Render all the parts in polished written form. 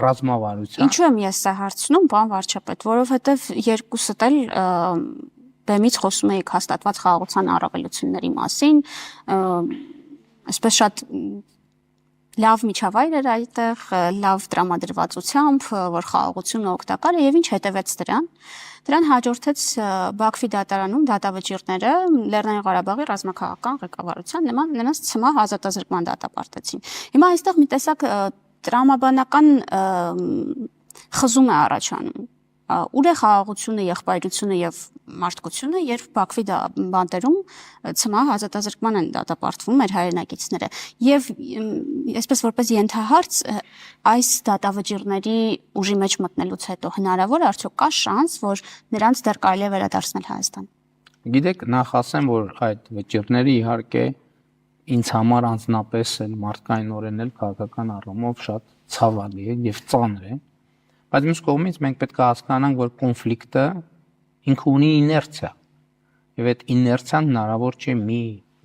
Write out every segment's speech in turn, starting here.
ռազմավարության։ Ինչու եմ ես սա հարցնում, պարոն վարչապետ, որովհետև երկուսդ էլ բեմից խոսում եք հաստատված խաղաղության առավելությունների մասին, այսպես շատ լավ միջավայր էր այդտեղ, լավ տրամադրվածությամբ, որ խաղաղությունը օգտակար է եւ ինչ հետևեց դրան։ Դրան հաջորդեց Բաքվի դատարանում դատավճիռները Լեռնային Ղարաբաղի ռազմաքաղաքական ղեկավարության նրանց ցմահ ազատազրկման դատապարտեցին։ Հիմա այստեղ մի տեսակ տրամաբանական խզում է առաջանում։ Ուր է խաղաղությունը, եղբայրությունը եւ մարդկությունը, երբ Բաքվի բանտերում ցմահ ազատազրկման են դատապարտվում մեր հայրենակիցները։ Եվ այսպես որպես ենթահարց այս դատավճիռների ուժի մեջ մտնելուց հետո հնարավոր է արդյոք կա շանս, որ նրանց դեռ կարելի է վերադարձնել Հայաստան։ Գիտեք, նախ ասեմ, որ այդ վճիռները իհարկե ինձ համար անձնապես էլ մարդկայնորեն էլ քաղաքական առումով շատ ցավալի է եւ ծանր է, բայց մյուս կողմից մենք պետք է հասկանանք, որ կոնֆլիկտը ինքը ունի իներցիա եւ այդ իներցիան հնարավոր չէ մի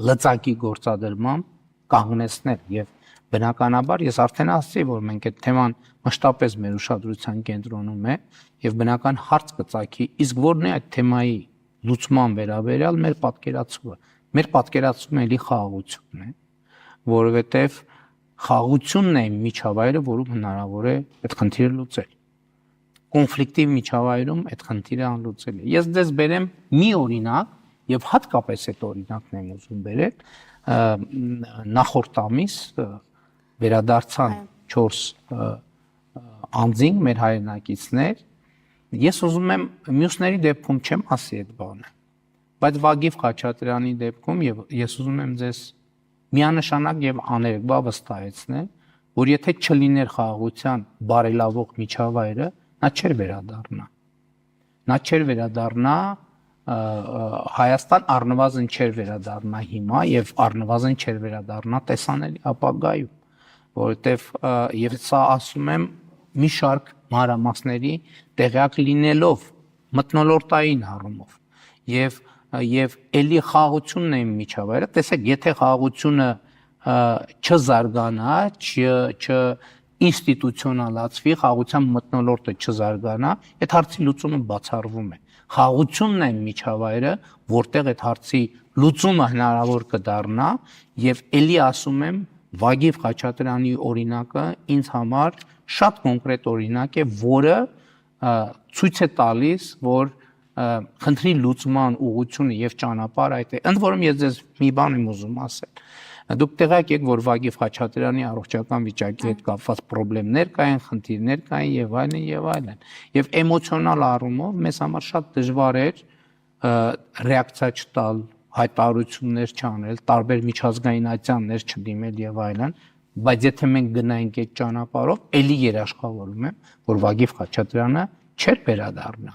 լծակի գործադրմամբ կանգնեցնել եւ բնականաբար ես արդեն ասացի, որ մենք այդ թեման մշտապես մեր ուշադրության կենտրոնում է եւ բնական հարց կծագի, իսկ որն է այդ թեմայի լուծման վերաբերյալ մեր պատկերացումը։ Մեր պատկերացումը էլի խաղաղությունն է, որովհետեւ խաղաղությունն է միջավայրը, որում հնարավոր է այդ խնդիրը լուծել։ Կոնֆլիկտիվ միջավայրում այդ խնդիրը անլուծել է։ Ես դες բերեմ մի օրինակ եւ հատկապես այդ օրինակն եմ ուզում բերել, նախորդ ամիս վերադարձան 4 անձինք մեր հայրենակիցներ։ Ես ուզում եմ մյուսների դեպքում չեմ ասի այդ բանը, բայց Վագիվ Խաչատրյանի դեպքում եւ ես ուզում եմ ձեզ միանշանակ եւ աներկբա վստահեցնել, որ եթե չլիներ խաղաղության բարելավող միջավայրը, նա չէր վերադառնա։ Նա չէր վերադառնա Հայաստան, առնվազն չէր վերադառնա հիմա եւ առնվազն չէր վերադառնա տեսանելի ապագայում, որովհետեւ եւ սա ասում եմ մի շարք մանրամասների տեղյակ լինելով մթնոլորտային առումով եւ էլի խաղաղությունն է միջավայրը, տեսեք, եթե խաղաղությունը չզարգանա, ինստիտուցիոնալացվի, խաղաղության մթնոլորտը չզարգանա, այդ հարցի լուծումը բացառվում է։ Խաղաղությունն է միջավայրը, որտեղ այդ հարցի լուծումը հնարավոր կդառնա եւ էլի ասում եմ Վագիվ Խաչատրյանի օրինակը ինձ համար շատ կոնկրետ օրինակ է, որը ցույց է տալիս, որ խնդրի լուծման ուղղությունը եւ ճանապարհը այդ է։ Ընդ որում ես ձեզ մի բան եմ ուզում ասել։ Դուք տեղյակ եք, որ Վագիվ Խաչատրյանի առողջական վիճակի հետ կապված խնդիրներ կային, խնդիրներ կային եւ այլն եւ այլն։ Եվ էմոցիոնալ առումով մեզ համար շատ դժվար էր ռեակցիա չտալ, հայտարարություններ չանել, տարբեր միջազգայնացիաներ չդիմել եւ այլն, բայց եթե մենք գնայինք այդ ճանապարհով, ելի երաշխավորում եմ, որ Վագիվ Խաչատրյանը չէր վերադառնա։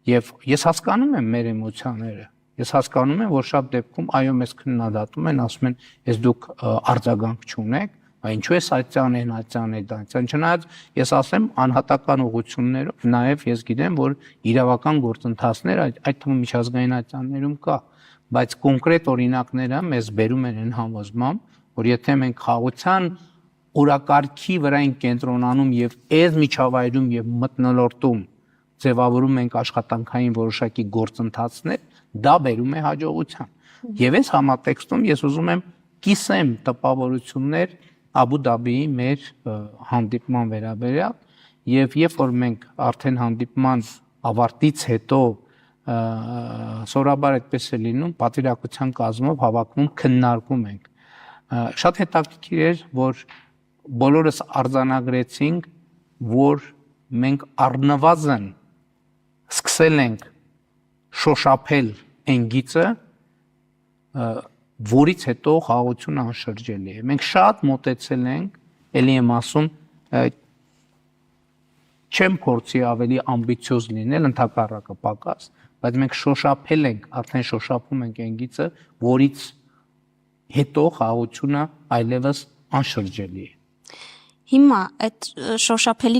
Եվ ես հասկանում եմ մեր էմոցիաները։ Ես հասկանում եմ, որ շատ դեպքում այո մեզ քննադատում են, ասում են, «Ես դուք արձագանք չունեք, ինչու է այդտեղն են, այդտեղն է, այդտեղն»։ Չնայած ես ասեմ անհատական ուղղություններով, նաև ես գիտեմ, որ իրավական գործընթացներ այդ թվում միջազգայնացիաներում կա, բայց կոնկրետ օրինակները մեզ բերում են այն համոզմամբ, որ եթե մենք խաղաղության օրակարգի վրա ենք կենտրոնանում եւ այս միջավայրում եւ մթնոլորտում ձևավորում ենք աշխատանքային որոշակի գործընթացներ, դա բերում է հաջողության։ Եվ այս համատեքստում ես ուզում եմ կիսեմ տպավորություններ Աբու Դաբիի մեր հանդիպման վերաբերյալ եւ երբ որ մենք արդեն հանդիպման ավարտից հետո սովորաբար այդպես է լինում, պատվիրակության կազմով հավաքվում քննարկում ենք։ Շատ հետաքրքիր էր, որ բոլորս արձանագրեցինք, որ մենք առնվազն սկսել ենք շոշափել այն գիծը, որից հետո խաղաղությունը անշրջելի է։ Մենք շատ մոտեցել ենք, ելի եմ ասում, չեմ փորձի ավելի ամբիցիոզ լինել, ընդհակառակը պակաս, բայց մենք շոշափել ենք, արդեն շոշափում ենք այն գիծը, որից հետո խաղաղությունը այլևս անշրջելի է։ Հիմա այդ շոշափելի